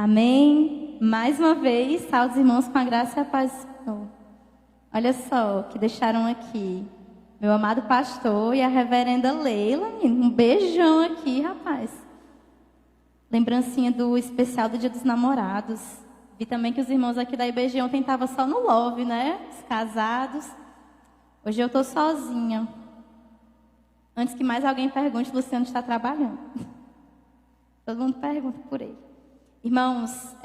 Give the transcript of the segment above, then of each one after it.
Amém? Mais uma vez, salve os irmãos com a graça e a paz do Senhor. Olha só o que deixaram aqui. Meu amado pastor e a reverenda Leila. Um beijão aqui, rapaz. Lembrancinha do especial do Dia dos Namorados. Vi também que os irmãos aqui da IBG ontem estavam só no love, né? Os casados. Hoje eu estou sozinha. Antes que mais alguém pergunte, Luciano está trabalhando. Todo mundo pergunta por ele. Irmãos,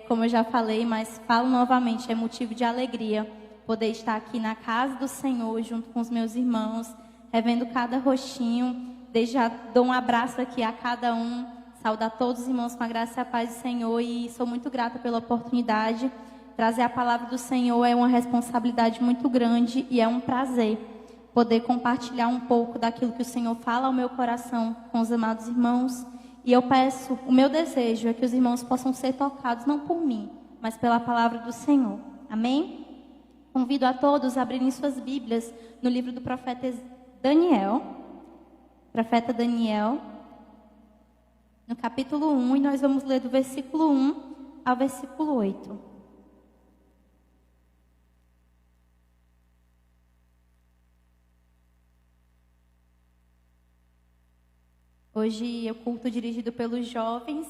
como eu já falei, mas falo novamente, é motivo de alegria poder estar aqui na casa do Senhor, junto com os meus irmãos, revendo cada rostinho. Desde já dou um abraço aqui a cada um, saudar todos os irmãos com a graça e a paz do Senhor, e sou muito grata pela oportunidade. Trazer a palavra do Senhor é uma responsabilidade muito grande e é um prazer poder compartilhar um pouco daquilo que o Senhor fala ao meu coração com os amados irmãos. E eu peço, o meu desejo é que os irmãos possam ser tocados, não por mim, mas pela palavra do Senhor. Amém? Convido a todos a abrirem suas Bíblias no livro do profeta Daniel. Profeta Daniel, no capítulo 1, e nós vamos ler do versículo 1 ao versículo 8. Hoje é o culto dirigido pelos jovens,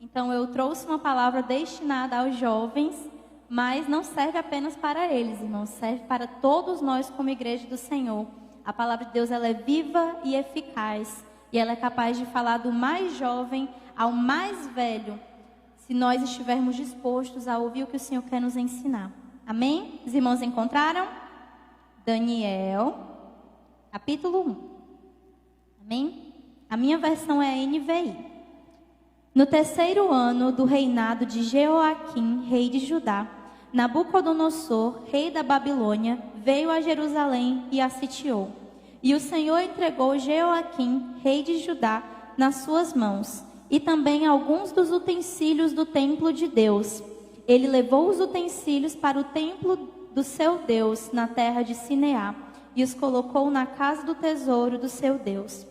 então eu trouxe uma palavra destinada aos jovens, mas não serve apenas para eles, irmãos, serve para todos nós como igreja do Senhor. A palavra de Deus, ela é viva e eficaz, e ela é capaz de falar do mais jovem ao mais velho, se nós estivermos dispostos a ouvir o que o Senhor quer nos ensinar. Amém? Os irmãos encontraram? Daniel, capítulo 1. Amém? A minha versão é a NVI. No terceiro ano do reinado de Jeoaquim, rei de Judá, Nabucodonosor, rei da Babilônia, veio a Jerusalém e a sitiou. E o Senhor entregou Jeoaquim, rei de Judá, nas suas mãos, e também alguns dos utensílios do templo de Deus. Ele levou os utensílios para o templo do seu Deus, na terra de Sineá, e os colocou na casa do tesouro do seu Deus.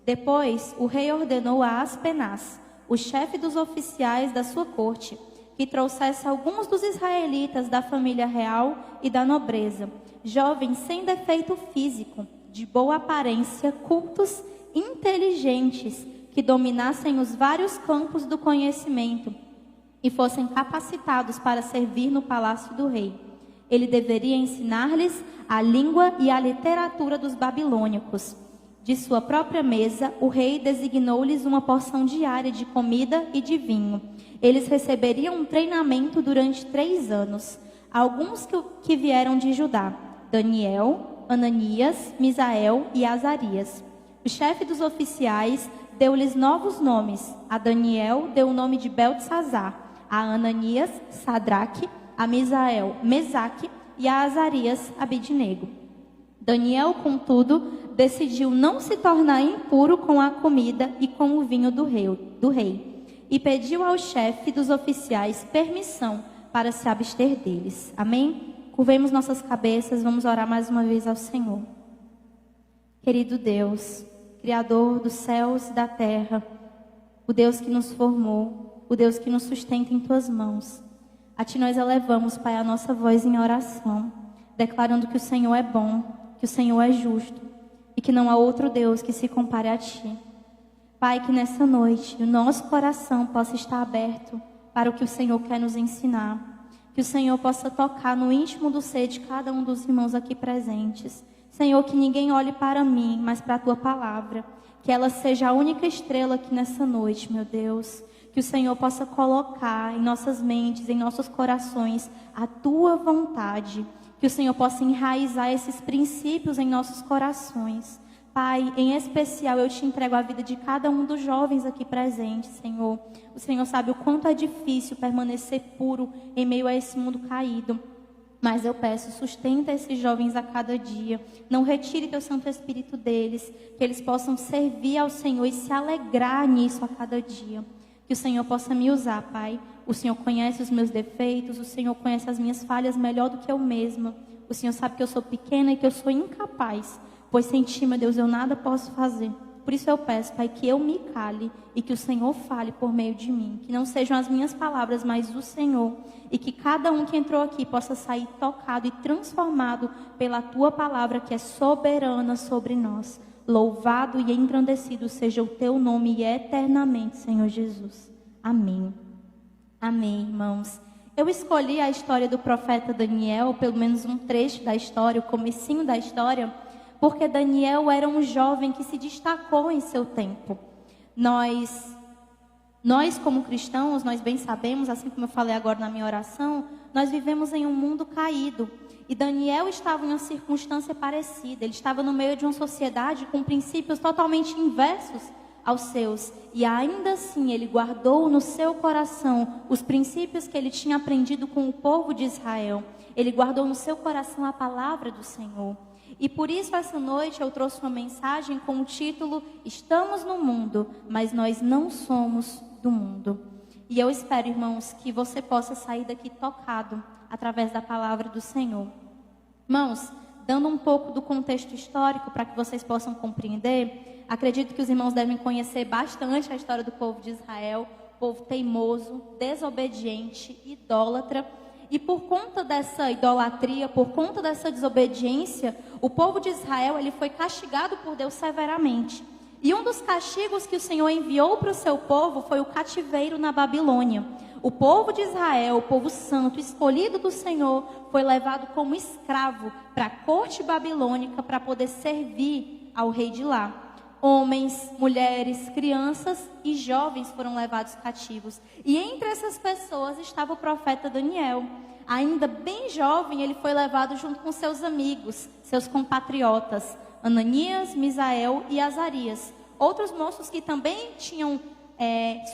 Depois, o rei ordenou a Aspenaz, o chefe dos oficiais da sua corte, que trouxesse alguns dos israelitas da família real e da nobreza, jovens sem defeito físico, de boa aparência, cultos, inteligentes, que dominassem os vários campos do conhecimento e fossem capacitados para servir no palácio do rei. Ele deveria ensinar-lhes a língua e a literatura dos babilônicos. De sua própria mesa, o rei designou-lhes uma porção diária de comida e de vinho. Eles receberiam um treinamento durante 3 anos. Alguns que vieram de Judá: Daniel, Ananias, Misael e Azarias. O chefe dos oficiais deu-lhes novos nomes. A Daniel deu o nome de Beltesazar, a Ananias, Sadraque, a Misael, Mesaque e a Azarias, Abidnego. Daniel, contudo, decidiu não se tornar impuro com a comida e com o vinho do rei, e pediu ao chefe dos oficiais permissão para se abster deles. Amém? Curvemos nossas cabeças, vamos orar mais uma vez ao Senhor. Querido Deus, Criador dos céus e da terra, o Deus que nos formou, o Deus que nos sustenta em Tuas mãos, a Ti nós elevamos, Pai, a nossa voz em oração, declarando que o Senhor é bom, que o Senhor é justo e que não há outro Deus que se compare a Ti. Pai, que nessa noite o nosso coração possa estar aberto para o que o Senhor quer nos ensinar. Que o Senhor possa tocar no íntimo do ser de cada um dos irmãos aqui presentes. Senhor, que ninguém olhe para mim, mas para a Tua palavra. Que ela seja a única estrela aqui nessa noite, meu Deus. Que o Senhor possa colocar em nossas mentes, em nossos corações, a Tua vontade. Que o Senhor possa enraizar esses princípios em nossos corações. Pai, em especial eu Te entrego a vida de cada um dos jovens aqui presentes, Senhor. O Senhor sabe o quanto é difícil permanecer puro em meio a esse mundo caído. Mas eu peço, sustenta esses jovens a cada dia. Não retire Teu Santo Espírito deles. Que eles possam servir ao Senhor e se alegrar nisso a cada dia. Que o Senhor possa me usar, Pai. O Senhor conhece os meus defeitos, o Senhor conhece as minhas falhas melhor do que eu mesma. O Senhor sabe que eu sou pequena e que eu sou incapaz, pois sem Ti, meu Deus, eu nada posso fazer. Por isso eu peço, Pai, que eu me cale e que o Senhor fale por meio de mim. Que não sejam as minhas palavras, mas o Senhor. E que cada um que entrou aqui possa sair tocado e transformado pela Tua palavra, que é soberana sobre nós. Louvado e engrandecido seja o Teu nome eternamente, Senhor Jesus. Amém. Amém, irmãos. Eu escolhi a história do profeta Daniel, pelo menos um trecho da história, o comecinho da história, porque Daniel era um jovem que se destacou em seu tempo. Nós como cristãos, nós bem sabemos, assim como eu falei agora na minha oração, nós vivemos em um mundo caído. E Daniel estava em uma circunstância parecida. Ele estava no meio de uma sociedade com princípios totalmente inversos aos seus. E ainda assim ele guardou no seu coração os princípios que ele tinha aprendido com o povo de Israel. Ele guardou no seu coração a palavra do Senhor. E por isso essa noite eu trouxe uma mensagem com o título: Estamos no mundo, mas nós não somos do mundo. E eu espero, irmãos, que você possa sair daqui tocado através da palavra do Senhor. Irmãos, dando um pouco do contexto histórico para que vocês possam compreender, acredito que os irmãos devem conhecer bastante a história do povo de Israel, povo teimoso, desobediente, idólatra. E por conta dessa idolatria, por conta dessa desobediência, o povo de Israel ele foi castigado por Deus severamente. E um dos castigos que o Senhor enviou para o seu povo foi o cativeiro na Babilônia. O povo de Israel, o povo santo, escolhido do Senhor, foi levado como escravo para a corte babilônica para poder servir ao rei de lá. Homens, mulheres, crianças e jovens foram levados cativos. E entre essas pessoas estava o profeta Daniel. Ainda bem jovem, ele foi levado junto com seus amigos, seus compatriotas, Ananias, Misael e Azarias. Outros moços que também tinham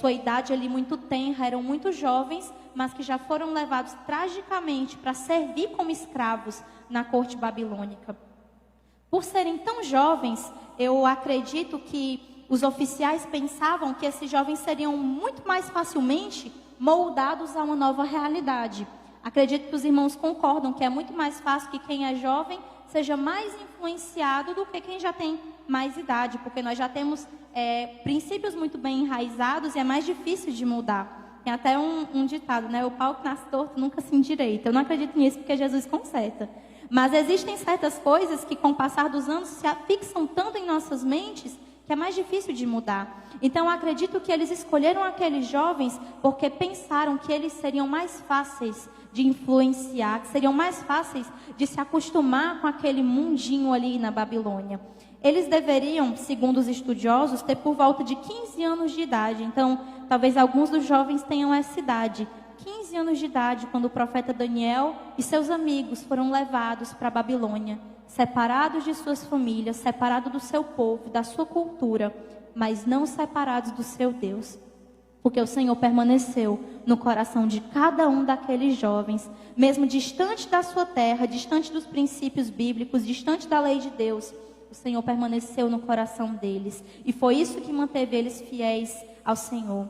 sua idade ali muito tenra, eram muito jovens, mas que já foram levados tragicamente para servir como escravos na corte babilônica. Por serem tão jovens, eu acredito que os oficiais pensavam que esses jovens seriam muito mais facilmente moldados a uma nova realidade. Acredito que os irmãos concordam que é muito mais fácil que quem é jovem seja mais influenciado do que quem já tem mais idade, porque nós já temos princípios muito bem enraizados e é mais difícil de mudar. Tem até um ditado, né? O pau que nasce torto nunca se endireita. Eu não acredito nisso porque Jesus conserta. Mas existem certas coisas que com o passar dos anos se afixam tanto em nossas mentes que é mais difícil de mudar. Então eu acredito que eles escolheram aqueles jovens porque pensaram que eles seriam mais fáceis de influenciar, que seriam mais fáceis de se acostumar com aquele mundinho ali na Babilônia. Eles deveriam, segundo os estudiosos, ter por volta de 15 anos de idade. Então, talvez alguns dos jovens tenham essa idade. 15 anos de idade, quando o profeta Daniel e seus amigos foram levados para a Babilônia, separados de suas famílias, separados do seu povo, da sua cultura, mas não separados do seu Deus. Porque o Senhor permaneceu no coração de cada um daqueles jovens, mesmo distante da sua terra, distante dos princípios bíblicos, distante da lei de Deus, o Senhor permaneceu no coração deles. E foi isso que manteve eles fiéis ao Senhor.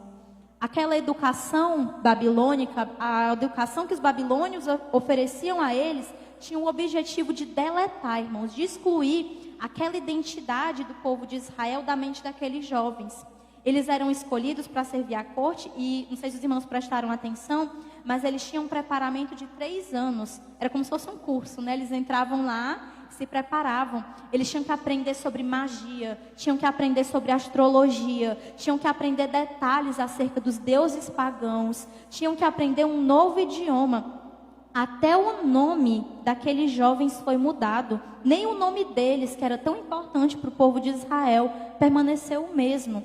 Aquela educação babilônica, a educação que os babilônios ofereciam a eles, tinha o objetivo de deletar, irmãos, de excluir aquela identidade do povo de Israel da mente daqueles jovens. Eles eram escolhidos para servir à corte e, não sei se os irmãos prestaram atenção, mas eles tinham um preparamento de 3 anos. Era como se fosse um curso, né? Eles entravam lá, se preparavam. Eles tinham que aprender sobre magia, tinham que aprender sobre astrologia, tinham que aprender detalhes acerca dos deuses pagãos, tinham que aprender um novo idioma. Até o nome daqueles jovens foi mudado. Nem o nome deles, que era tão importante para o povo de Israel, permaneceu o mesmo.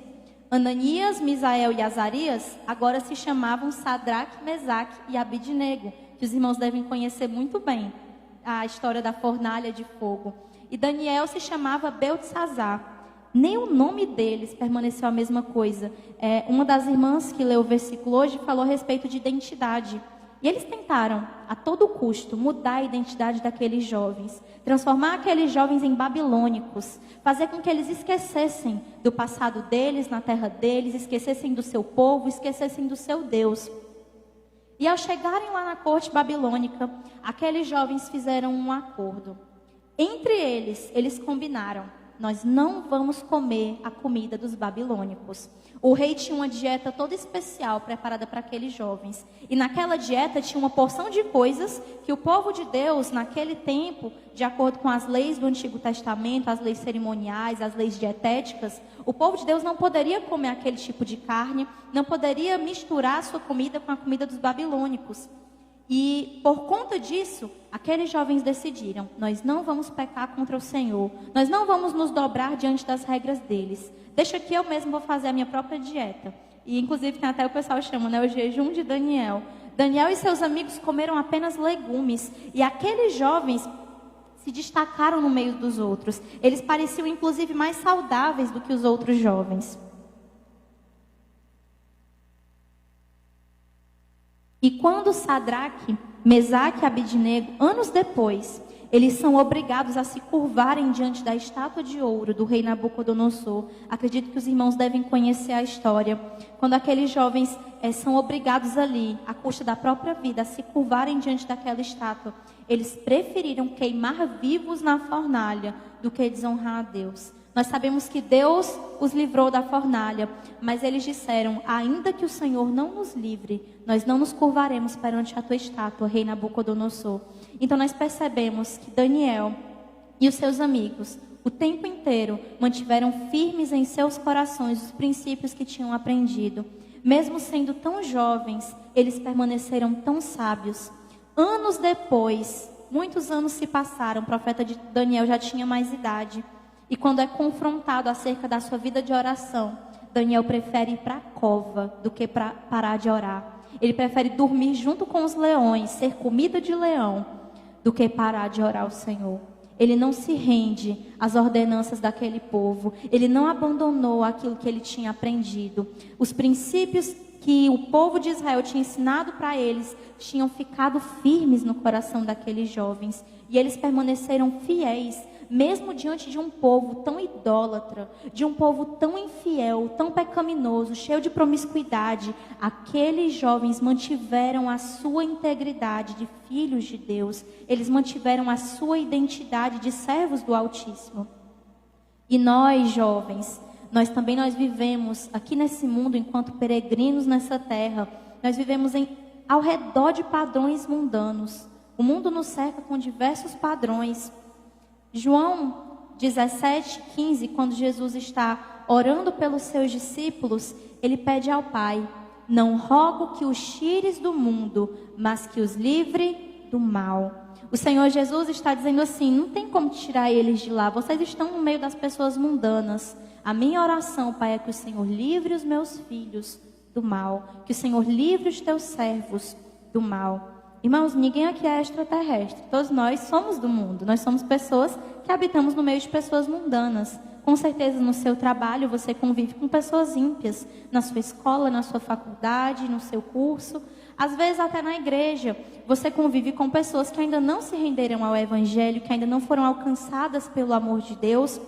Ananias, Misael e Azarias agora se chamavam Sadraque, Mesaque e Abidnego, que os irmãos devem conhecer muito bem a história da fornalha de fogo. E Daniel se chamava Beltesazar. Nem o nome deles permaneceu a mesma coisa. Uma das irmãs que leu o versículo hoje falou a respeito de identidade. E eles tentaram, a todo custo, mudar a identidade daqueles jovens, transformar aqueles jovens em babilônicos, fazer com que eles esquecessem do passado deles, na terra deles, esquecessem do seu povo, esquecessem do seu Deus. E ao chegarem lá na corte babilônica, aqueles jovens fizeram um acordo. Entre eles combinaram, nós não vamos comer a comida dos babilônicos. O rei tinha uma dieta toda especial preparada para aqueles jovens. E naquela dieta tinha uma porção de coisas que o povo de Deus, naquele tempo, de acordo com as leis do Antigo Testamento, as leis cerimoniais, as leis dietéticas, o povo de Deus não poderia comer aquele tipo de carne, não poderia misturar a sua comida com a comida dos babilônicos. E por conta disso, aqueles jovens decidiram: nós não vamos pecar contra o Senhor, nós não vamos nos dobrar diante das regras deles. Deixa que eu mesmo vou fazer a minha própria dieta. E inclusive tem até o pessoal chama, né, o jejum de Daniel. Daniel e seus amigos comeram apenas legumes. E aqueles jovens se destacaram no meio dos outros. Eles pareciam inclusive mais saudáveis do que os outros jovens. E quando Sadraque, Mesaque e Abednego, anos depois, eles são obrigados a se curvarem diante da estátua de ouro do rei Nabucodonosor. Acredito que os irmãos devem conhecer a história. Quando aqueles jovens são obrigados ali, à custa da própria vida, a se curvarem diante daquela estátua, eles preferiram queimar vivos na fornalha do que desonrar a Deus. Nós sabemos que Deus os livrou da fornalha, mas eles disseram: ainda que o Senhor não nos livre, nós não nos curvaremos perante a tua estátua, rei Nabucodonosor. Então nós percebemos que Daniel e os seus amigos, o tempo inteiro, mantiveram firmes em seus corações os princípios que tinham aprendido. Mesmo sendo tão jovens, eles permaneceram tão sábios. Anos depois, muitos anos se passaram, o profeta de Daniel já tinha mais idade. E quando é confrontado acerca da sua vida de oração, Daniel prefere ir para a cova do que parar de orar. Ele prefere dormir junto com os leões, ser comida de leão, do que parar de orar ao Senhor. Ele não se rende às ordenanças daquele povo. Ele não abandonou aquilo que ele tinha aprendido. Os princípios que o povo de Israel tinha ensinado para eles tinham ficado firmes no coração daqueles jovens. E eles permaneceram fiéis, mesmo diante de um povo tão idólatra, de um povo tão infiel, tão pecaminoso, cheio de promiscuidade. Aqueles jovens mantiveram a sua integridade de filhos de Deus. Eles mantiveram a sua identidade de servos do Altíssimo. E nós, jovens, nós vivemos aqui nesse mundo enquanto peregrinos nessa terra. Nós vivemos ao redor de padrões mundanos. O mundo nos cerca com diversos padrões. João 17:15, quando Jesus está orando pelos seus discípulos, ele pede ao Pai: não rogo que os tires do mundo, mas que os livre do mal. O Senhor Jesus está dizendo assim: não tem como tirar eles de lá, vocês estão no meio das pessoas mundanas. A minha oração, Pai, é que o Senhor livre os meus filhos do mal, que o Senhor livre os teus servos do mal. Irmãos, ninguém aqui é extraterrestre. Todos nós somos do mundo. Nós somos pessoas que habitamos no meio de pessoas mundanas. Com certeza no seu trabalho você convive com pessoas ímpias. Na sua escola, na sua faculdade, no seu curso. Às vezes até na igreja. Você convive com pessoas que ainda não se renderam ao Evangelho, que ainda não foram alcançadas pelo amor de Deus.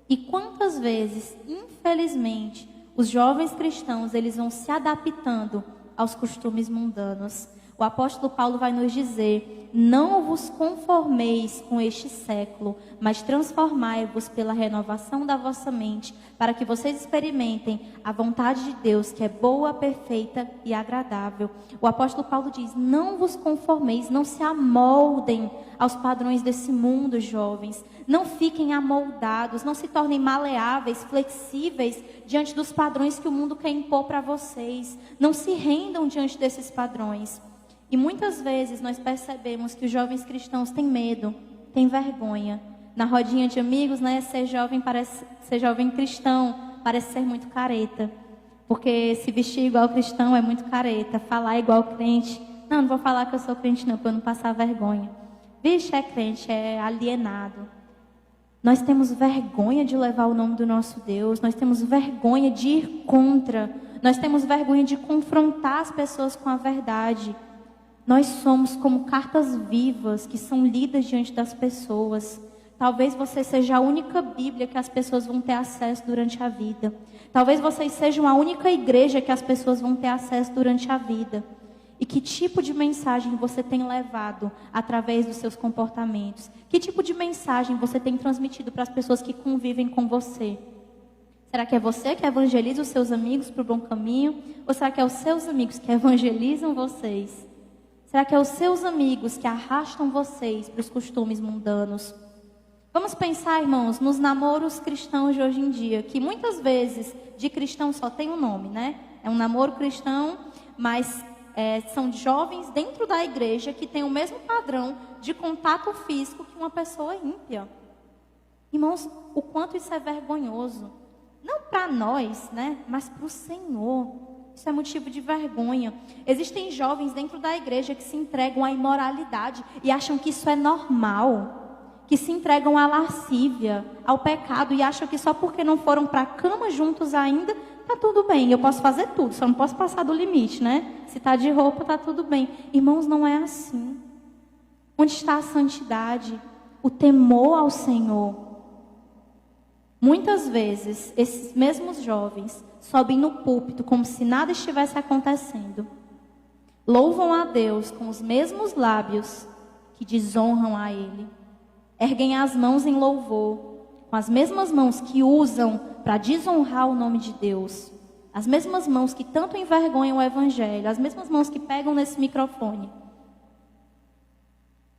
E quantas vezes, infelizmente, os jovens cristãos, eles vão se adaptando aos costumes mundanos. O apóstolo Paulo vai nos dizer: não vos conformeis com este século, mas transformai-vos pela renovação da vossa mente, para que vocês experimentem a vontade de Deus, que é boa, perfeita e agradável. O apóstolo Paulo diz: não vos conformeis, não se amoldem aos padrões desse mundo, jovens. Não fiquem amoldados, não se tornem maleáveis, flexíveis diante dos padrões que o mundo quer impor para vocês. Não se rendam diante desses padrões. E muitas vezes nós percebemos que os jovens cristãos têm medo, têm vergonha. Na rodinha de amigos, né, ser jovem cristão parece ser muito careta. Porque se vestir igual cristão é muito careta. Falar igual crente. Não vou falar que eu sou crente não, para eu não passar vergonha. Vixe, é crente, é alienado. Nós temos vergonha de levar o nome do nosso Deus. Nós temos vergonha de ir contra. Nós temos vergonha de confrontar as pessoas com a verdade. Nós somos como cartas vivas que são lidas diante das pessoas. Talvez você seja a única Bíblia que as pessoas vão ter acesso durante a vida. Talvez vocês sejam a única igreja que as pessoas vão ter acesso durante a vida. E que tipo de mensagem você tem levado através dos seus comportamentos? Que tipo de mensagem você tem transmitido para as pessoas que convivem com você? Será que é você que evangeliza os seus amigos para o bom caminho? Ou será que é os seus amigos que evangelizam vocês? Será que é os seus amigos que arrastam vocês para os costumes mundanos? Vamos pensar, irmãos, nos namoros cristãos de hoje em dia, que muitas vezes de cristão só tem um nome, né? É um namoro cristão, mas são jovens dentro da igreja que têm o mesmo padrão de contato físico que uma pessoa ímpia. Irmãos, o quanto isso é vergonhoso. Não para nós, né? Mas para o Senhor. Isso é motivo de vergonha. Existem jovens dentro da igreja que se entregam à imoralidade e acham que isso é normal. Que se entregam à lascívia, ao pecado e acham que só porque não foram para a cama juntos ainda, tá tudo bem. Eu posso fazer tudo, só não posso passar do limite, né? Se tá de roupa, tá tudo bem. Irmãos, não é assim. Onde está a santidade? O temor ao Senhor. Muitas vezes, esses mesmos jovens sobem no púlpito como se nada estivesse acontecendo. Louvam a Deus com os mesmos lábios que desonram a Ele. Erguem as mãos em louvor, com as mesmas mãos que usam para desonrar o nome de Deus. As mesmas mãos que tanto envergonham o Evangelho, as mesmas mãos que pegam nesse microfone.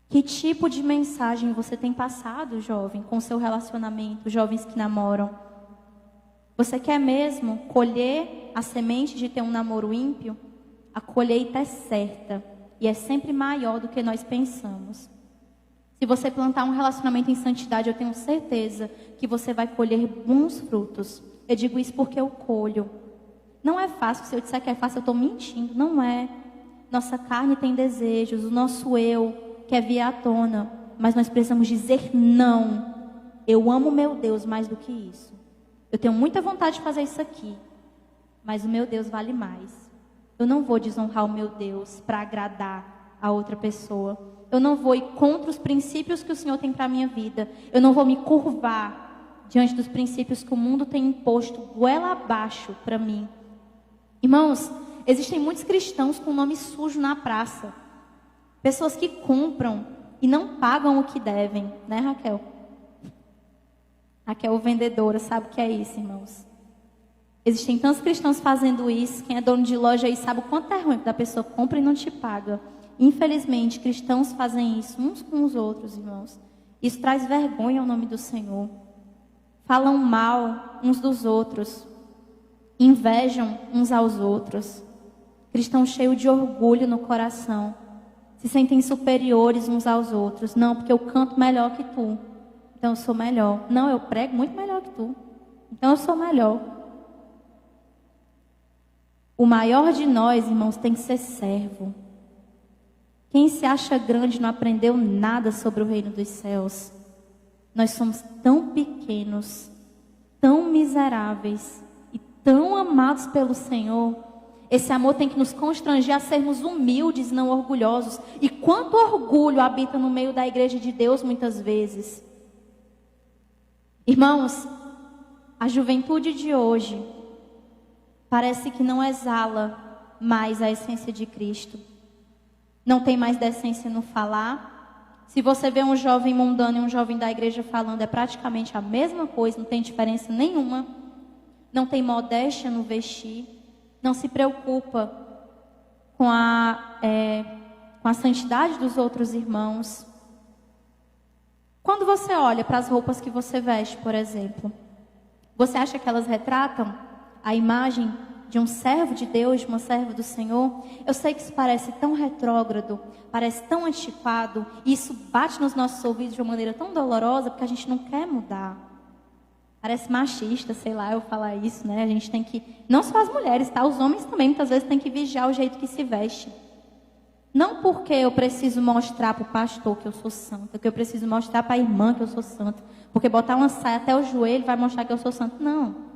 Que tipo de mensagem você tem passado, jovem, com seu relacionamento, jovens que namoram? Você quer mesmo colher a semente de ter um namoro ímpio? A colheita é certa e é sempre maior do que nós pensamos. Se você plantar um relacionamento em santidade, eu tenho certeza que você vai colher bons frutos. Eu digo isso porque eu colho. Não é fácil, se eu disser que é fácil, eu estou mentindo. Não é. Nossa carne tem desejos, o nosso eu quer vir à tona. Mas nós precisamos dizer não. Eu amo meu Deus mais do que isso. Eu tenho muita vontade de fazer isso aqui. Mas o meu Deus vale mais. Eu não vou desonrar o meu Deus para agradar a outra pessoa. Eu não vou ir contra os princípios que o Senhor tem para a minha vida. Eu não vou me curvar diante dos princípios que o mundo tem imposto goela abaixo para mim. Irmãos, existem muitos cristãos com nome sujo na praça. Pessoas que compram e não pagam o que devem. Né, Raquel? Raquel, vendedora, sabe o que é isso, irmãos? Existem tantos cristãos fazendo isso. Quem é dono de loja aí sabe o quanto é ruim quando a pessoa compra e não te paga. Infelizmente, cristãos fazem isso uns com os outros, irmãos. Isso traz vergonha ao nome do Senhor. Falam mal uns dos outros. Invejam uns aos outros. Cristãos cheios de orgulho no coração. Se sentem superiores uns aos outros. Não, porque eu canto melhor que tu. Então eu sou melhor. Não, eu prego muito melhor que tu. Então eu sou melhor. O maior de nós, irmãos, tem que ser servo. Quem se acha grande não aprendeu nada sobre o reino dos céus. Nós somos tão pequenos, tão miseráveis e tão amados pelo Senhor. Esse amor tem que nos constranger a sermos humildes, não orgulhosos. E quanto orgulho habita no meio da igreja de Deus muitas vezes. Irmãos, a juventude de hoje parece que não exala mais a essência de Cristo. Não tem mais decência no falar. Se você vê um jovem mundano e um jovem da igreja falando, é praticamente a mesma coisa, não tem diferença nenhuma. Não tem modéstia no vestir. Não se preocupa com a santidade dos outros irmãos. Quando você olha para as roupas que você veste, por exemplo, você acha que elas retratam a imagem de um servo de Deus, de uma serva do Senhor? Eu sei que isso parece tão retrógrado, parece tão antiquado, e isso bate nos nossos ouvidos de uma maneira tão dolorosa, porque a gente não quer mudar. Parece machista, sei lá, eu falar isso, né? A gente tem que, não só as mulheres, tá? Os homens também muitas vezes têm que vigiar o jeito que se veste. Não porque eu preciso mostrar para o pastor que eu sou santa, que eu preciso mostrar para a irmã que eu sou santa, porque botar uma saia até o joelho vai mostrar que eu sou santa. Não.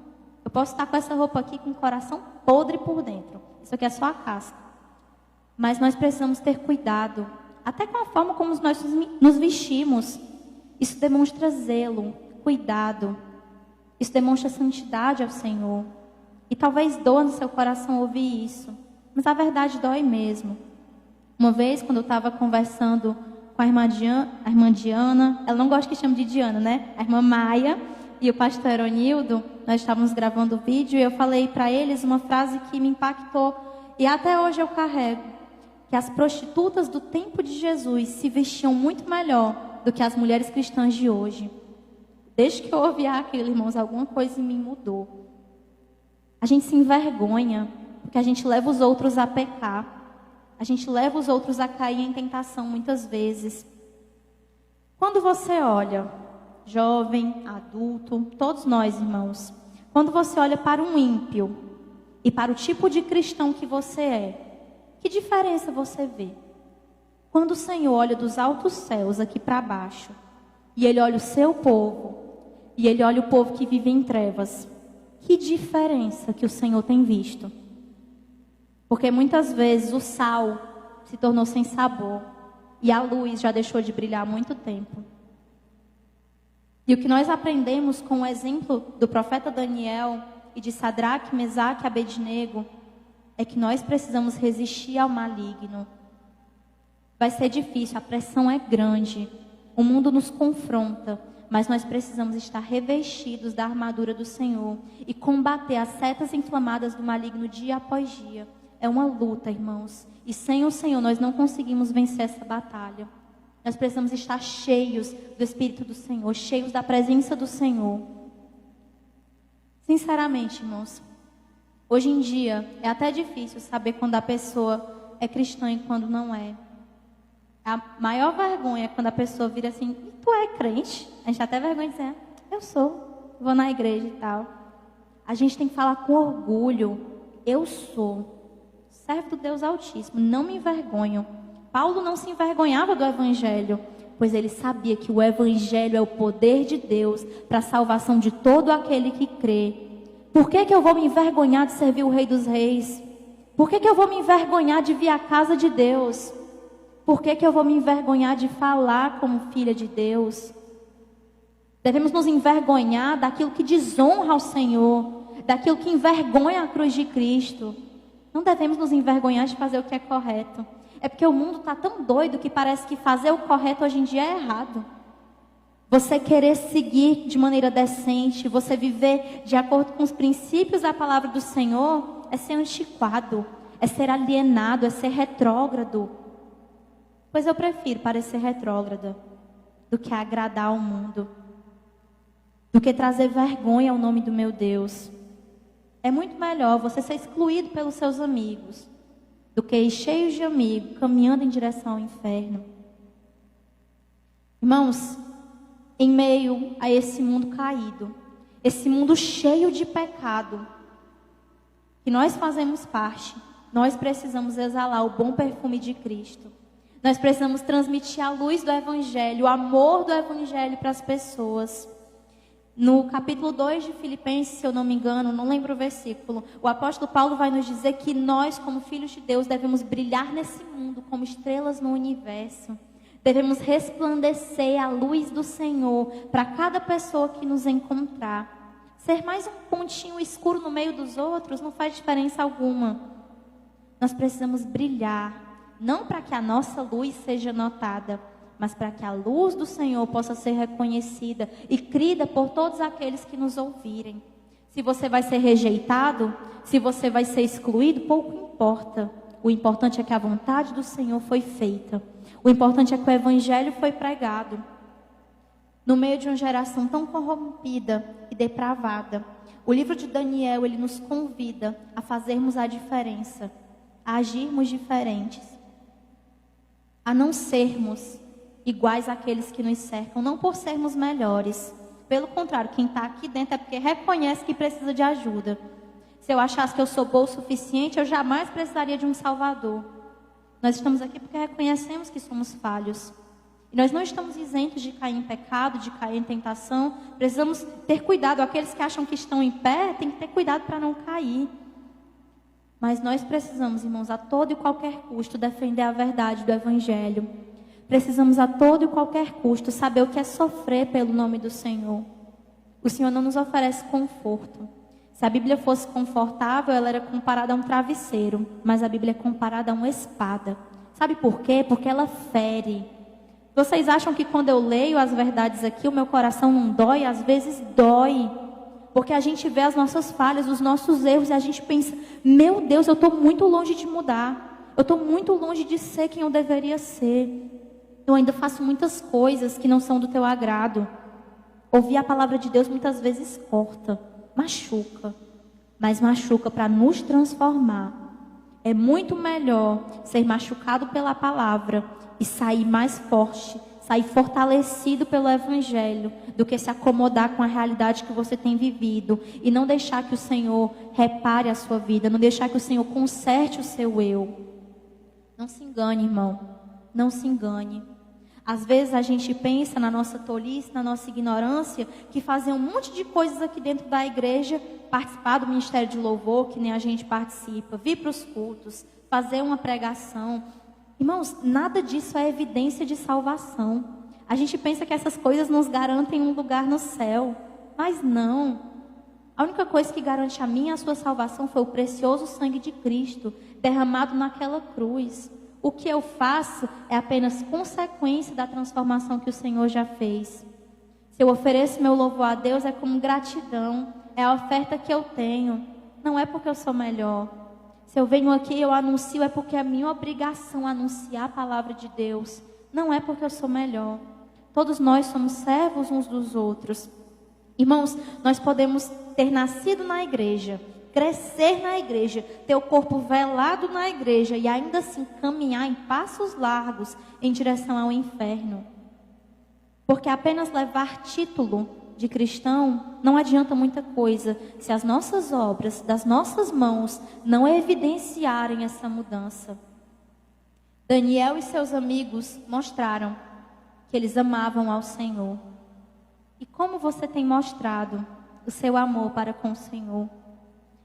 Eu posso estar com essa roupa aqui com o coração podre por dentro. Isso aqui é só a casca. Mas nós precisamos ter cuidado, até com a forma como nós nos vestimos. Isso demonstra zelo, cuidado. Isso demonstra santidade ao Senhor. E talvez doa no seu coração ouvir isso. Mas a verdade dói mesmo. Uma vez, quando eu estava conversando com a irmã Diana, ela não gosta que chame de Diana, né? A irmã Maia e o pastor Eronildo, nós estávamos gravando o vídeo e eu falei para eles uma frase que me impactou e até hoje eu carrego, que as prostitutas do tempo de Jesus se vestiam muito melhor do que as mulheres cristãs de hoje. Desde que eu ouvi aquilo, irmãos, alguma coisa em mim mudou. A gente se envergonha porque a gente leva os outros a pecar. A gente leva os outros a cair em tentação muitas vezes. Quando você olha, jovem, adulto, todos nós, irmãos, quando você olha para um ímpio e para o tipo de cristão que você é, que diferença você vê? Quando o Senhor olha dos altos céus aqui para baixo, e Ele olha o seu povo, e Ele olha o povo que vive em trevas, que diferença que o Senhor tem visto? Porque muitas vezes o sal se tornou sem sabor e a luz já deixou de brilhar há muito tempo. E o que nós aprendemos com o exemplo do profeta Daniel e de Sadraque, Mesaque e Abednego é que nós precisamos resistir ao maligno. Vai ser difícil, a pressão é grande, o mundo nos confronta, mas nós precisamos estar revestidos da armadura do Senhor e combater as setas inflamadas do maligno dia após dia. É uma luta, irmãos. E sem o Senhor nós não conseguimos vencer essa batalha. Nós precisamos estar cheios do Espírito do Senhor, cheios da presença do Senhor. Sinceramente, irmãos, hoje em dia é até difícil saber quando a pessoa é cristã e quando não é. A maior vergonha é quando a pessoa vira assim, tu é crente? A gente até vergonha de dizer, eu sou, vou na igreja e tal. A gente tem que falar com orgulho, eu sou. Servo do Deus Altíssimo, não me envergonho. Paulo não se envergonhava do Evangelho, pois ele sabia que o Evangelho é o poder de Deus para a salvação de todo aquele que crê. Por que eu vou me envergonhar de servir o Rei dos Reis? Por que eu vou me envergonhar de vir à casa de Deus? Por que eu vou me envergonhar de falar como filha de Deus? Devemos nos envergonhar daquilo que desonra ao Senhor, daquilo que envergonha a cruz de Cristo. Não devemos nos envergonhar de fazer o que é correto. É porque o mundo está tão doido que parece que fazer o correto hoje em dia é errado. Você querer seguir de maneira decente, você viver de acordo com os princípios da palavra do Senhor, é ser antiquado, é ser alienado, é ser retrógrado. Pois eu prefiro parecer retrógrada do que agradar ao mundo, do que trazer vergonha ao nome do meu Deus. É muito melhor você ser excluído pelos seus amigos do que ir cheio de amigos, caminhando em direção ao inferno. Irmãos, em meio a esse mundo caído, esse mundo cheio de pecado, que nós fazemos parte, nós precisamos exalar o bom perfume de Cristo. Nós precisamos transmitir a luz do Evangelho, o amor do Evangelho para as pessoas. No capítulo 2 de Filipenses, se eu não me engano, não lembro o versículo, o apóstolo Paulo vai nos dizer que nós, como filhos de Deus, devemos brilhar nesse mundo como estrelas no universo. Devemos resplandecer a luz do Senhor para cada pessoa que nos encontrar. Ser mais um pontinho escuro no meio dos outros não faz diferença alguma. Nós precisamos brilhar, não para que a nossa luz seja notada, mas para que a luz do Senhor possa ser reconhecida e crida por todos aqueles que nos ouvirem. Se você vai ser rejeitado, se você vai ser excluído, pouco importa. O importante é que a vontade do Senhor foi feita. O importante é que o Evangelho foi pregado. No meio de uma geração tão corrompida e depravada, o livro de Daniel, ele nos convida a fazermos a diferença, a agirmos diferentes, a não sermos iguais àqueles que nos cercam, não por sermos melhores. Pelo contrário, quem está aqui dentro é porque reconhece que precisa de ajuda. Se eu achasse que eu sou boa o suficiente, eu jamais precisaria de um Salvador. Nós estamos aqui porque reconhecemos que somos falhos. E nós não estamos isentos de cair em pecado, de cair em tentação. Precisamos ter cuidado. Aqueles que acham que estão em pé, têm que ter cuidado para não cair. Mas nós precisamos, irmãos, a todo e qualquer custo, defender a verdade do Evangelho. Precisamos a todo e qualquer custo saber o que é sofrer pelo nome do Senhor. O Senhor não nos oferece conforto. Se a Bíblia fosse confortável, ela era comparada a um travesseiro, mas a Bíblia é comparada a uma espada. Sabe por quê? Porque ela fere. Vocês acham que quando eu leio as verdades aqui, o meu coração não dói? Às vezes dói. Porque a gente vê as nossas falhas, os nossos erros, e a gente pensa, meu Deus, eu estou muito longe de mudar. Eu estou muito longe de ser quem eu deveria ser. Eu ainda faço muitas coisas que não são do teu agrado. Ouvir a palavra de Deus muitas vezes corta, machuca. Mas machuca para nos transformar. É muito melhor ser machucado pela palavra e sair mais forte, sair fortalecido pelo Evangelho, do que se acomodar com a realidade que você tem vivido e não deixar que o Senhor repare a sua vida, não deixar que o Senhor conserte o seu eu. Não se engane, irmão, não se engane. Às vezes a gente pensa na nossa tolice, na nossa ignorância, que fazer um monte de coisas aqui dentro da igreja, participar do ministério de louvor, que nem a gente participa, vir para os cultos, fazer uma pregação. Irmãos, nada disso é evidência de salvação. A gente pensa que essas coisas nos garantem um lugar no céu, mas não. A única coisa que garante a minha e a sua salvação foi o precioso sangue de Cristo, derramado naquela cruz. O que eu faço é apenas consequência da transformação que o Senhor já fez. Se eu ofereço meu louvor a Deus, é como gratidão, é a oferta que eu tenho, não é porque eu sou melhor. Se eu venho aqui e eu anuncio, é porque é minha obrigação anunciar a palavra de Deus, não é porque eu sou melhor. Todos nós somos servos uns dos outros. Irmãos, nós podemos ter nascido na igreja, crescer na igreja, ter o corpo velado na igreja e ainda assim caminhar em passos largos em direção ao inferno. Porque apenas levar título de cristão não adianta muita coisa se as nossas obras das nossas mãos não evidenciarem essa mudança. Daniel e seus amigos mostraram que eles amavam ao Senhor. E como você tem mostrado o seu amor para com o Senhor?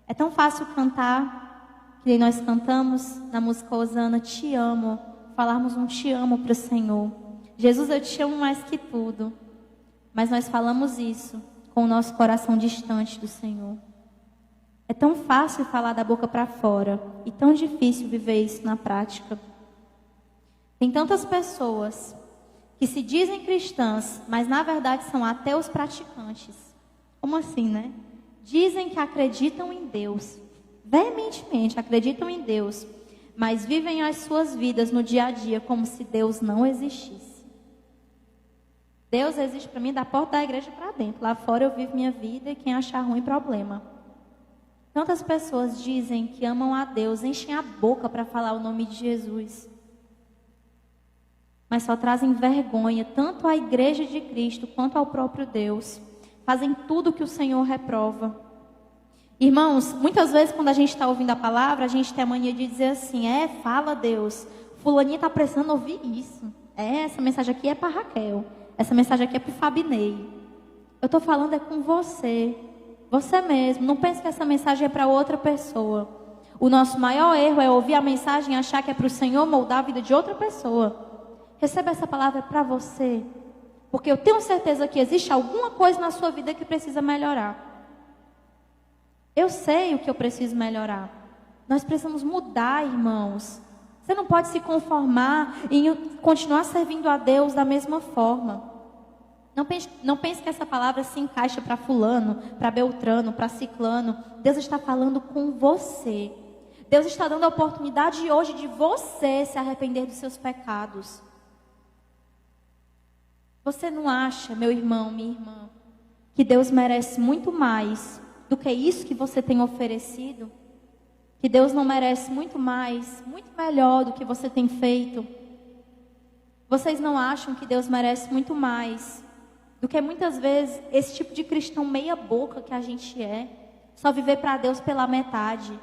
É tão fácil cantar, que nós cantamos na música Hosana, te amo, falarmos um te amo para o Senhor. Jesus, eu te amo mais que tudo. Mas nós falamos isso com o nosso coração distante do Senhor. É tão fácil falar da boca para fora e tão difícil viver isso na prática. Tem tantas pessoas que se dizem cristãs, mas na verdade são ateus praticantes. Como assim, né? Dizem que acreditam em Deus, veementemente acreditam em Deus, mas vivem as suas vidas no dia a dia como se Deus não existisse. Deus existe para mim da porta da igreja para dentro. Lá fora eu vivo minha vida e quem achar ruim, problema. Tantas pessoas dizem que amam a Deus, enchem a boca para falar o nome de Jesus, mas só trazem vergonha tanto à igreja de Cristo quanto ao próprio Deus. Fazem tudo que o Senhor reprova. Irmãos, muitas vezes quando a gente está ouvindo a palavra, a gente tem a mania de dizer assim, fala Deus, fulaninha está precisando ouvir isso. Essa mensagem aqui é para Raquel, essa mensagem aqui é para o Fabinei. Eu estou falando com você, você mesmo. Não pense que essa mensagem é para outra pessoa. O nosso maior erro é ouvir a mensagem e achar que é para o Senhor moldar a vida de outra pessoa. Receba essa palavra para você. Porque eu tenho certeza que existe alguma coisa na sua vida que precisa melhorar. Eu sei o que eu preciso melhorar. Nós precisamos mudar, irmãos. Você não pode se conformar em continuar servindo a Deus da mesma forma. Não pense que essa palavra se encaixa para fulano, para beltrano, para ciclano. Deus está falando com você. Deus está dando a oportunidade hoje de você se arrepender dos seus pecados. Você não acha, meu irmão, minha irmã, que Deus merece muito mais do que isso que você tem oferecido? Que Deus não merece muito mais, muito melhor do que você tem feito? Vocês não acham que Deus merece muito mais do que muitas vezes esse tipo de cristão meia boca que a gente é? Só viver para Deus pela metade.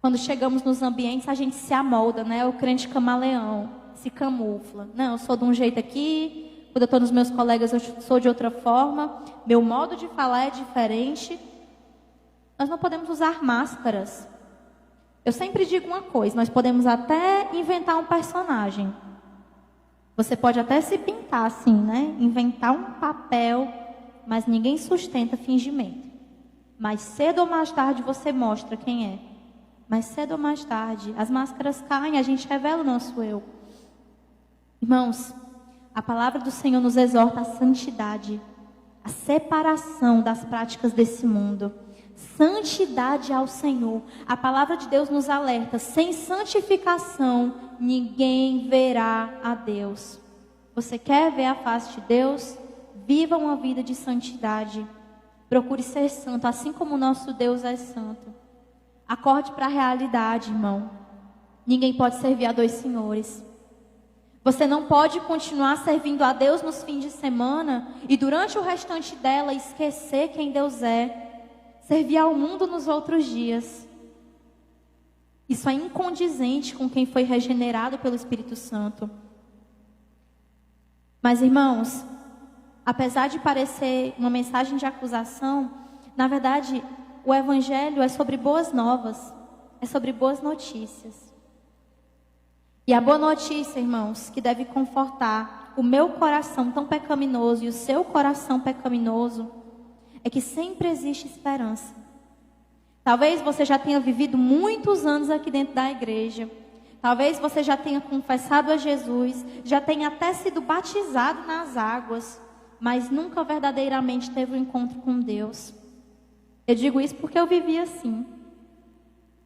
Quando chegamos nos ambientes, a gente se amolda, né? O crente camaleão. Se camufla. Não, eu sou de um jeito aqui, quando eu estou nos meus colegas eu sou de outra forma, meu modo de falar é diferente. Nós não podemos usar máscaras. Eu sempre digo uma coisa, nós podemos até inventar um personagem. Você pode até se pintar assim, né? Inventar um papel, mas ninguém sustenta fingimento. Mais cedo ou mais tarde você mostra quem é. mais cedo ou mais tarde, as máscaras caem, a gente revela o nosso eu. Irmãos, a palavra do Senhor nos exorta à santidade, a separação das práticas desse mundo. Santidade ao Senhor. A palavra de Deus nos alerta: sem santificação, ninguém verá a Deus. Você quer ver a face de Deus? Viva uma vida de santidade. Procure ser santo, assim como o nosso Deus é santo. Acorde para a realidade, irmão. Ninguém pode servir a dois senhores. Você não pode continuar servindo a Deus nos fins de semana e durante o restante dela esquecer quem Deus é. Servir ao mundo nos outros dias. Isso é incondizente com quem foi regenerado pelo Espírito Santo. Mas, irmãos, apesar de parecer uma mensagem de acusação, na verdade, o Evangelho é sobre boas novas, é sobre boas notícias. E a boa notícia, irmãos, que deve confortar o meu coração tão pecaminoso e o seu coração pecaminoso, é que sempre existe esperança. Talvez você já tenha vivido muitos anos aqui dentro da igreja. Talvez você já tenha confessado a Jesus, já tenha até sido batizado nas águas, mas nunca verdadeiramente teve um encontro com Deus. Eu digo isso porque eu vivi assim.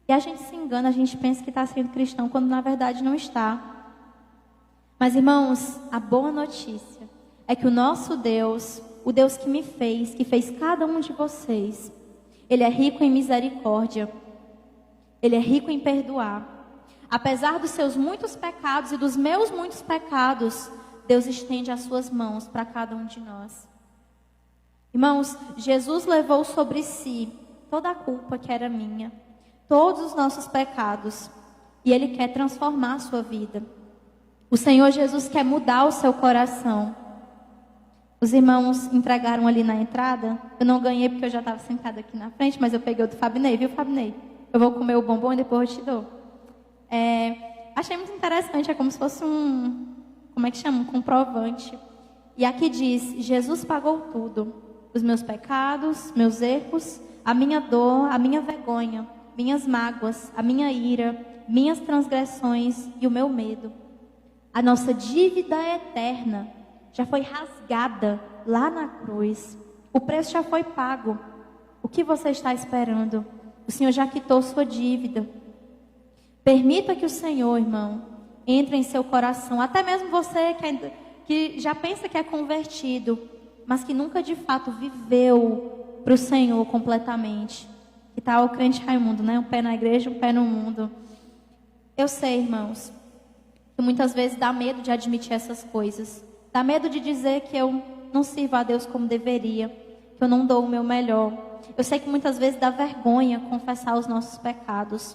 E a gente se engana, a gente pensa que está sendo cristão, quando na verdade não está. Mas, irmãos, a boa notícia é que o nosso Deus, o Deus que me fez, que fez cada um de vocês, Ele é rico em misericórdia. Ele é rico em perdoar. Apesar dos seus muitos pecados e dos meus muitos pecados, Deus estende as suas mãos para cada um de nós. Irmãos, Jesus levou sobre si toda a culpa que era minha, todos os nossos pecados, e Ele quer transformar a sua vida. O Senhor Jesus quer mudar o seu coração. Os irmãos entregaram ali na entrada. Eu não ganhei porque eu já estava sentada aqui na frente, mas eu peguei o do Fabinei, viu, Fabinei? Eu vou comer o bombom e depois eu te dou. Achei muito interessante, é como se fosse um comprovante. E aqui diz: Jesus pagou tudo. Os meus pecados, meus erros, a minha dor, a minha vergonha, minhas mágoas, a minha ira, minhas transgressões e o meu medo. A nossa dívida eterna já foi rasgada lá na cruz. O preço já foi pago. O que você está esperando? O Senhor já quitou sua dívida. Permita que o Senhor, irmão, entre em seu coração. Até mesmo você que já pensa que é convertido, mas que nunca de fato viveu para o Senhor completamente. Que tal o crente Raimundo, né? Um pé na igreja, um pé no mundo. Eu sei, irmãos, que muitas vezes dá medo de admitir essas coisas. Dá medo de dizer que eu não sirvo a Deus como deveria, que eu não dou o meu melhor. Eu sei que muitas vezes dá vergonha confessar os nossos pecados.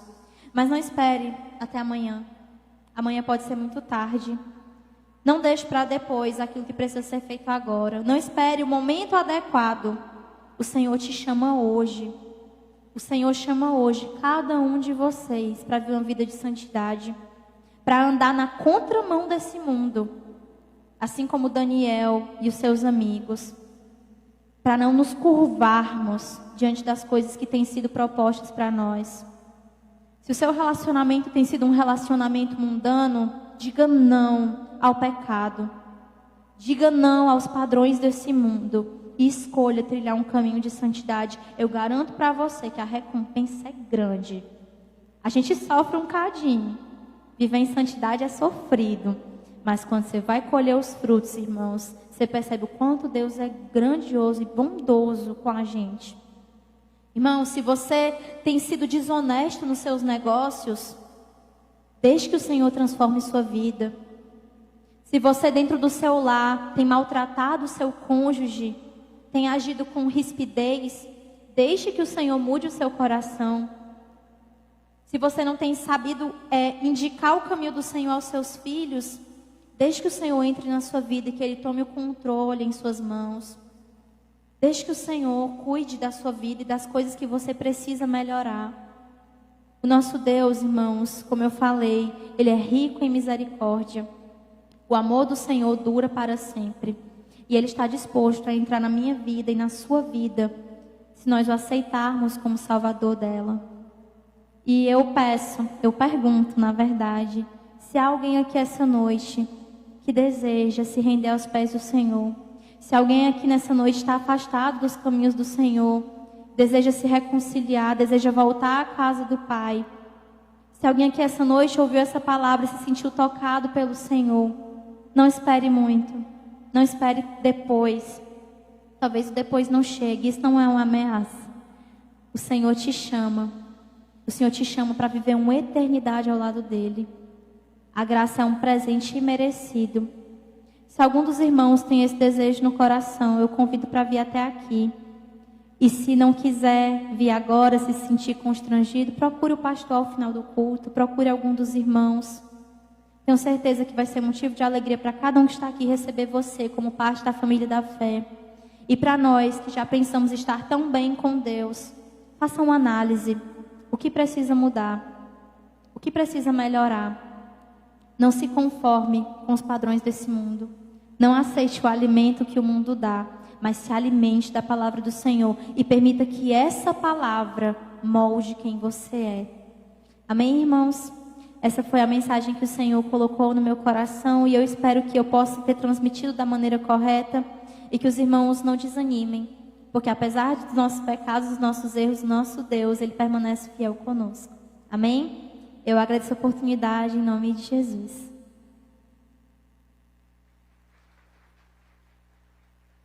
Mas não espere até amanhã. Amanhã pode ser muito tarde. Não deixe para depois aquilo que precisa ser feito agora. Não espere o momento adequado. O Senhor te chama hoje. O Senhor chama hoje cada um de vocês para viver uma vida de santidade, para andar na contramão desse mundo, assim como Daniel e os seus amigos, para não nos curvarmos diante das coisas que têm sido propostas para nós. Se o seu relacionamento tem sido um relacionamento mundano, diga não ao pecado, diga não aos padrões desse mundo e escolha trilhar um caminho de santidade. Eu garanto para você que a recompensa é grande. A gente sofre um cadinho, viver em santidade é sofrido, mas quando você vai colher os frutos, irmãos, você percebe o quanto Deus é grandioso e bondoso com a gente. Irmão, se você tem sido desonesto nos seus negócios, deixe que o Senhor transforme sua vida. Se você dentro do seu lar tem maltratado o seu cônjuge, tem agido com rispidez, deixe que o Senhor mude o seu coração. Se você não tem sabido indicar o caminho do Senhor aos seus filhos, deixe que o Senhor entre na sua vida e que Ele tome o controle em suas mãos. Deixe que o Senhor cuide da sua vida e das coisas que você precisa melhorar. O nosso Deus, irmãos, como eu falei, Ele é rico em misericórdia. O amor do Senhor dura para sempre. E Ele está disposto a entrar na minha vida e na sua vida, se nós o aceitarmos como Salvador dela. E eu pergunto, na verdade, se há alguém aqui essa noite que deseja se render aos pés do Senhor, se alguém aqui nessa noite está afastado dos caminhos do Senhor, deseja se reconciliar, deseja voltar à casa do Pai, se alguém aqui essa noite ouviu essa palavra e se sentiu tocado pelo Senhor, não espere muito, não espere depois, talvez o depois não chegue, isso não é uma ameaça. O Senhor te chama para viver uma eternidade ao lado dele. A graça é um presente imerecido. Se algum dos irmãos tem esse desejo no coração, eu convido para vir até aqui. E se não quiser vir agora, se sentir constrangido, procure o pastor ao final do culto, procure algum dos irmãos. Tenho certeza que vai ser motivo de alegria para cada um que está aqui receber você como parte da família da fé. E para nós que já pensamos estar tão bem com Deus, faça uma análise. O que precisa mudar? O que precisa melhorar? Não se conforme com os padrões desse mundo. Não aceite o alimento que o mundo dá, mas se alimente da palavra do Senhor e permita que essa palavra molde quem você é. Amém, irmãos? Essa foi a mensagem que o Senhor colocou no meu coração e eu espero que eu possa ter transmitido da maneira correta e que os irmãos não desanimem, porque apesar dos nossos pecados, dos nossos erros, o nosso Deus, Ele permanece fiel conosco. Amém? Eu agradeço a oportunidade em nome de Jesus.